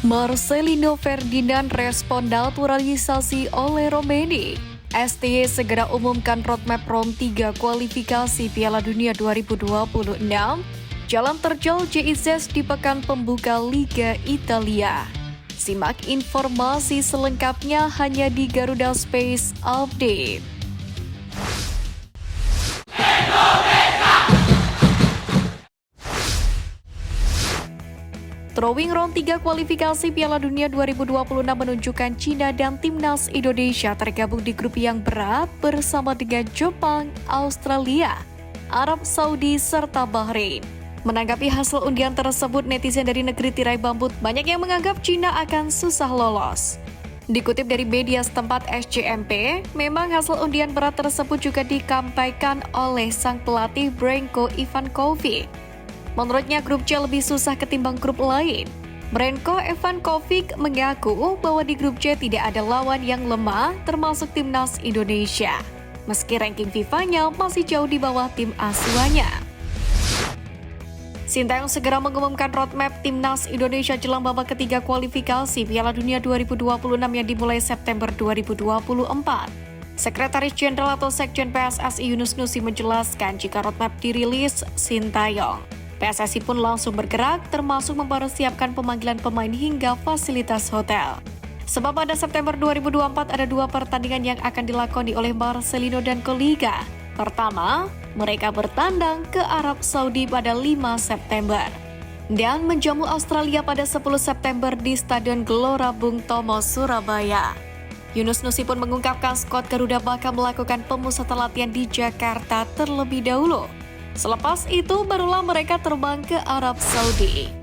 Marcelino Ferdinand respon naturalisasi oleh Romeni. STY segera umumkan roadmap ROM 3 kualifikasi Piala Dunia 2026. Jalan terjal JIZ di pekan pembuka Liga Italia. Simak informasi selengkapnya hanya di Garuda Space Update. Drawing round 3 kualifikasi Piala Dunia 2026 menunjukkan Cina dan Timnas Indonesia tergabung di grup yang berat bersama dengan Jepang, Australia, Arab Saudi, serta Bahrain. Menanggapi hasil undian tersebut, netizen dari negeri tirai bambu banyak yang menganggap Cina akan susah lolos. Dikutip dari media setempat SCMP, memang hasil undian berat tersebut juga dikampaikan oleh sang pelatih Branko Ivankovic. Menurutnya grup C lebih susah ketimbang grup lain. Branko Ivankovic mengaku bahwa di grup C tidak ada lawan yang lemah termasuk Timnas Indonesia. Meski ranking FIFA-nya masih jauh di bawah tim asuhannya. Sintayong segera mengumumkan roadmap Timnas Indonesia jelang babak ketiga kualifikasi Piala Dunia 2026 yang dimulai September 2024. Sekretaris Jenderal atau Sekjen PSSI Yunus Nusi menjelaskan jika roadmap dirilis Sintayong. PSSI pun langsung bergerak, termasuk mempersiapkan pemanggilan pemain hingga fasilitas hotel. Sebab pada September 2024 ada 2 pertandingan yang akan dilakoni oleh Marcelino dan kolega. Pertama, mereka bertandang ke Arab Saudi pada 5 September. Dan menjamu Australia pada 10 September di Stadion Gelora Bung Tomo, Surabaya. Yunus Nusi pun mengungkapkan skuad Garuda bakal melakukan pemusatan latihan di Jakarta terlebih dahulu. Selepas itu, barulah mereka terbang ke Arab Saudi.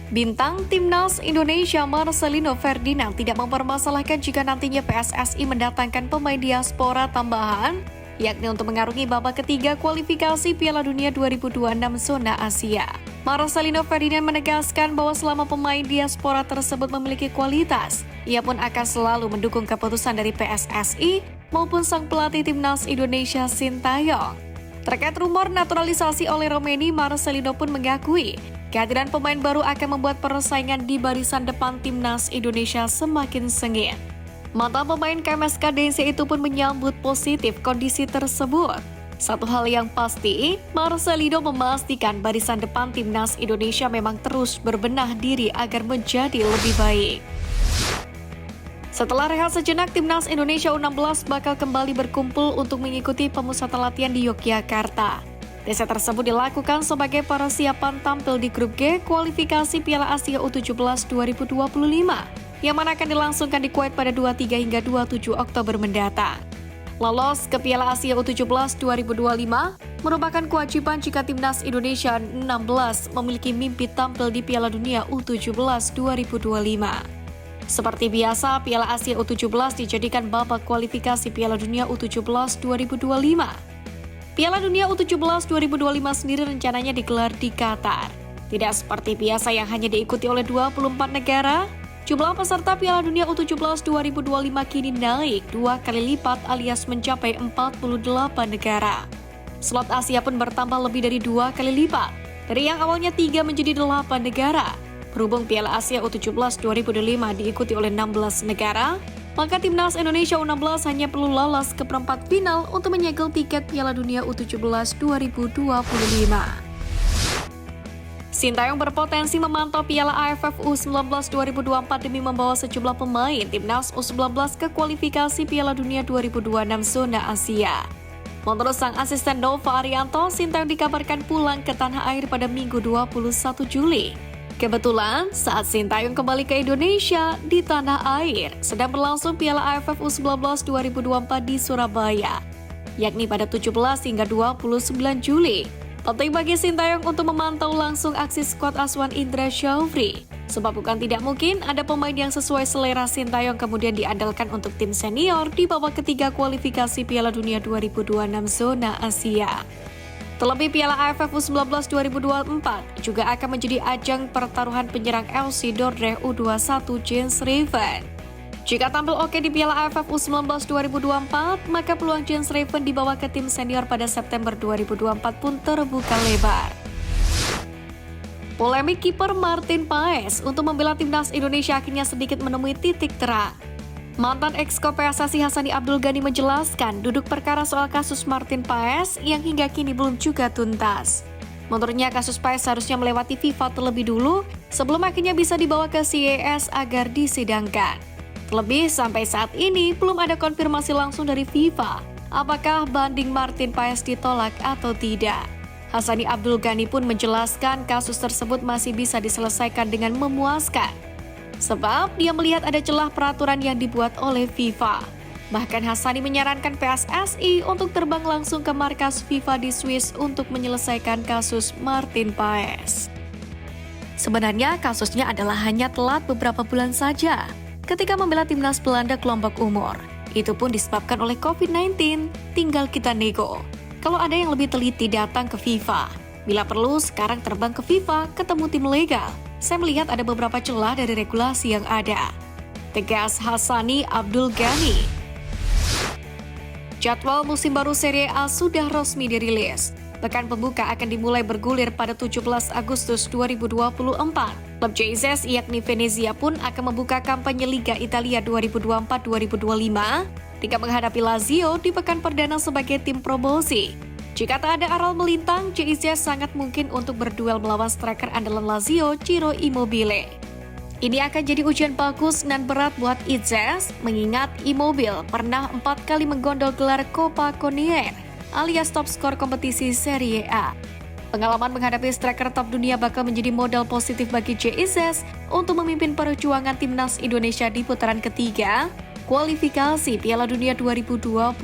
Bintang Timnas Indonesia Marcelino Ferdinand tidak mempermasalahkan jika nantinya PSSI mendatangkan pemain diaspora tambahan, yakni untuk mengarungi babak ketiga kualifikasi Piala Dunia 2026 zona Asia. Marcelino Ferdinand menegaskan bahwa selama pemain diaspora tersebut memiliki kualitas, ia pun akan selalu mendukung keputusan dari PSSI maupun sang pelatih Timnas Indonesia Sintayong. Terkait rumor naturalisasi oleh Romeni, Marcelino pun mengakui kehadiran pemain baru akan membuat persaingan di barisan depan Timnas Indonesia semakin sengit. Mantan pemain KMSK Dense itu pun menyambut positif kondisi tersebut. Satu hal yang pasti, Marcelino memastikan barisan depan Timnas Indonesia memang terus berbenah diri agar menjadi lebih baik. Setelah rehat sejenak, Timnas Indonesia U16 bakal kembali berkumpul untuk mengikuti pemusatan latihan di Yogyakarta. Tes tersebut dilakukan sebagai persiapan tampil di grup G kualifikasi Piala Asia U17 2025 yang mana akan dilangsungkan di Kuwait pada 23 hingga 27 Oktober mendatang. Lolos ke Piala Asia U17 2025 merupakan kewajiban jika Timnas Indonesia 16 memiliki mimpi tampil di Piala Dunia U17 2025. Seperti biasa, Piala Asia U17 dijadikan babak kualifikasi Piala Dunia U17 2025. Piala Dunia U17 2025 sendiri rencananya digelar di Qatar. Tidak seperti biasa yang hanya diikuti oleh 24 negara, jumlah peserta Piala Dunia U17 2025 kini naik 2 kali lipat alias mencapai 48 negara. Slot Asia pun bertambah lebih dari 2 kali lipat, dari yang awalnya 3 menjadi 8 negara. Berhubung Piala Asia U17 2025 diikuti oleh 16 negara, maka Timnas Indonesia U16 hanya perlu lolos ke perempat final untuk menyegel tiket Piala Dunia U17 2025. Sintayong berpotensi memantau Piala AFF U19 2024 demi membawa sejumlah pemain Timnas U19 ke kualifikasi Piala Dunia 2026 zona Asia. Menurut sang asisten Nova Arianto, Sintayong dikabarkan pulang ke tanah air pada Minggu 21 Juli. Kebetulan, saat Sintayong kembali ke Indonesia, di tanah air sedang berlangsung Piala AFF U19 2024 di Surabaya, yakni pada 17 hingga 29 Juli. Penting bagi Sintayong untuk memantau langsung aksi skuad asuhan Indra Syafri, sebab bukan tidak mungkin ada pemain yang sesuai selera Sintayong kemudian diandalkan untuk tim senior di babak ketiga kualifikasi Piala Dunia 2026 zona Asia. Terlebih Piala AFF U19 2024 juga akan menjadi ajang pertaruhan penyerang FC Dordrecht U21 Jens Reven. Jika tampil oke di Piala AFF U19 2024, maka peluang Jens Reven dibawa ke tim senior pada September 2024 pun terbuka lebar. Polemik kiper Martin Paes untuk membela timnas Indonesia akhirnya sedikit menemui titik terang. Mantan exco PSSI Hassani Abdul Ghani menjelaskan duduk perkara soal kasus Martin Paes yang hingga kini belum juga tuntas. Menurutnya kasus Paes seharusnya melewati FIFA terlebih dulu sebelum akhirnya bisa dibawa ke CAS agar disidangkan. Terlebih sampai saat ini belum ada konfirmasi langsung dari FIFA apakah banding Martin Paes ditolak atau tidak. Hassani Abdul Ghani pun menjelaskan kasus tersebut masih bisa diselesaikan dengan memuaskan. Sebab dia melihat ada celah peraturan yang dibuat oleh FIFA. Bahkan Hassani menyarankan PSSI untuk terbang langsung ke markas FIFA di Swiss untuk menyelesaikan kasus Martin Paes. Sebenarnya kasusnya adalah hanya telat beberapa bulan saja ketika membela timnas Belanda kelompok umur. Itu pun disebabkan oleh COVID-19, tinggal kita nego. Kalau ada yang lebih teliti datang ke FIFA. Bila perlu sekarang terbang ke FIFA ketemu tim legal. Saya melihat ada beberapa celah dari regulasi yang ada. Tegas Hassani Abdul Ghani. Jadwal musim baru Serie A sudah resmi dirilis. Pekan pembuka akan dimulai bergulir pada 17 Agustus 2024. Klub JZ yakni Venezia pun akan membuka kampanye Liga Italia 2024-2025 dengan menghadapi Lazio di pekan perdana sebagai tim promosi. Jika tak ada aral melintang, JIZ sangat mungkin untuk berduel melawan striker andalan Lazio, Ciro Immobile. Ini akan jadi ujian bagus dan berat buat Izes, mengingat Immobile pernah 4 kali menggondol gelar Coppa Coniere, alias top skor kompetisi Serie A. Pengalaman menghadapi striker top dunia bakal menjadi modal positif bagi JIZ untuk memimpin perjuangan timnas Indonesia di putaran ketiga, kualifikasi Piala Dunia 2026.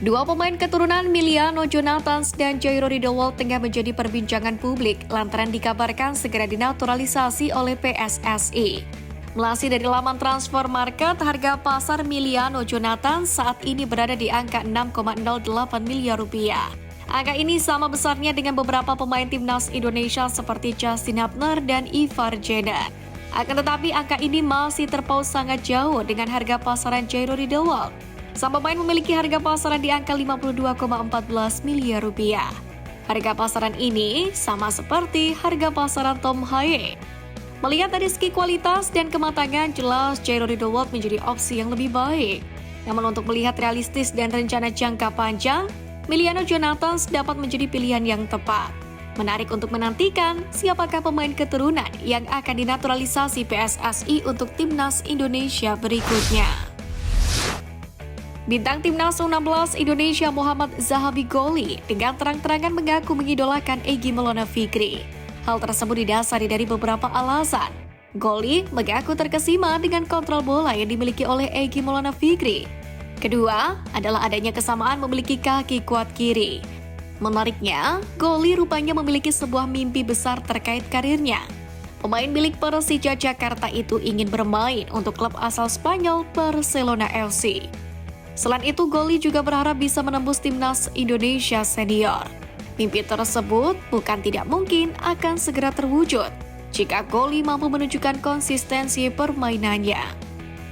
Dua pemain keturunan Emiliano Jonathans dan Jairo Riedewald tengah menjadi perbincangan publik lantaran dikabarkan segera dinaturalisasi oleh PSSI. Melansir dari laman transfer market, harga pasar Emiliano Jonathans saat ini berada di angka 6,08 miliar rupiah. Angka ini sama besarnya dengan beberapa pemain timnas Indonesia seperti Justin Hubner dan Ivar Jenner. Akan tetapi angka ini masih terpaut sangat jauh dengan harga pasaran Jairo Riedewald. Sang pemain memiliki harga pasaran di angka 52,14 miliar rupiah. Harga pasaran ini sama seperti harga pasaran Tom Haye. Melihat dari segi kualitas dan kematangan, jelas Jairo Riedewald menjadi opsi yang lebih baik. Namun untuk melihat realistis dan rencana jangka panjang, Emiliano Jonathans dapat menjadi pilihan yang tepat. Menarik untuk menantikan siapakah pemain keturunan yang akan dinaturalisasi PSSI untuk timnas Indonesia berikutnya. Bintang timnas U16 Indonesia Muhammad Zahabi Goli dengan terang-terangan mengaku mengidolakan Egy Maulana Fikri. Hal tersebut didasari dari beberapa alasan. Goli mengaku terkesima dengan kontrol bola yang dimiliki oleh Egy Maulana Fikri. Kedua, adalah adanya kesamaan memiliki kaki kuat kiri. Menariknya, Goli rupanya memiliki sebuah mimpi besar terkait karirnya. Pemain milik Persija Jakarta itu ingin bermain untuk klub asal Spanyol Barcelona FC. Selain itu, Goli juga berharap bisa menembus timnas Indonesia senior. Mimpi tersebut bukan tidak mungkin akan segera terwujud jika Goli mampu menunjukkan konsistensi permainannya.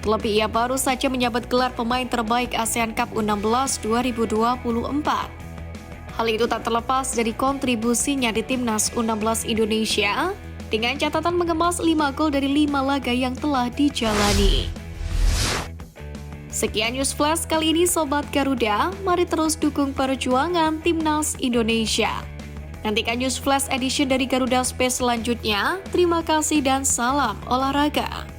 Terlebih ia baru saja menyabet gelar pemain terbaik ASEAN Cup U16 2024. Hal itu tak terlepas dari kontribusinya di timnas U16 Indonesia dengan catatan mengemas 5 gol dari 5 laga yang telah dijalani. Sekian News Flash kali ini Sobat Garuda, mari terus dukung perjuangan timnas Indonesia. Nantikan News Flash edition dari Garuda Space selanjutnya. Terima kasih dan salam olahraga.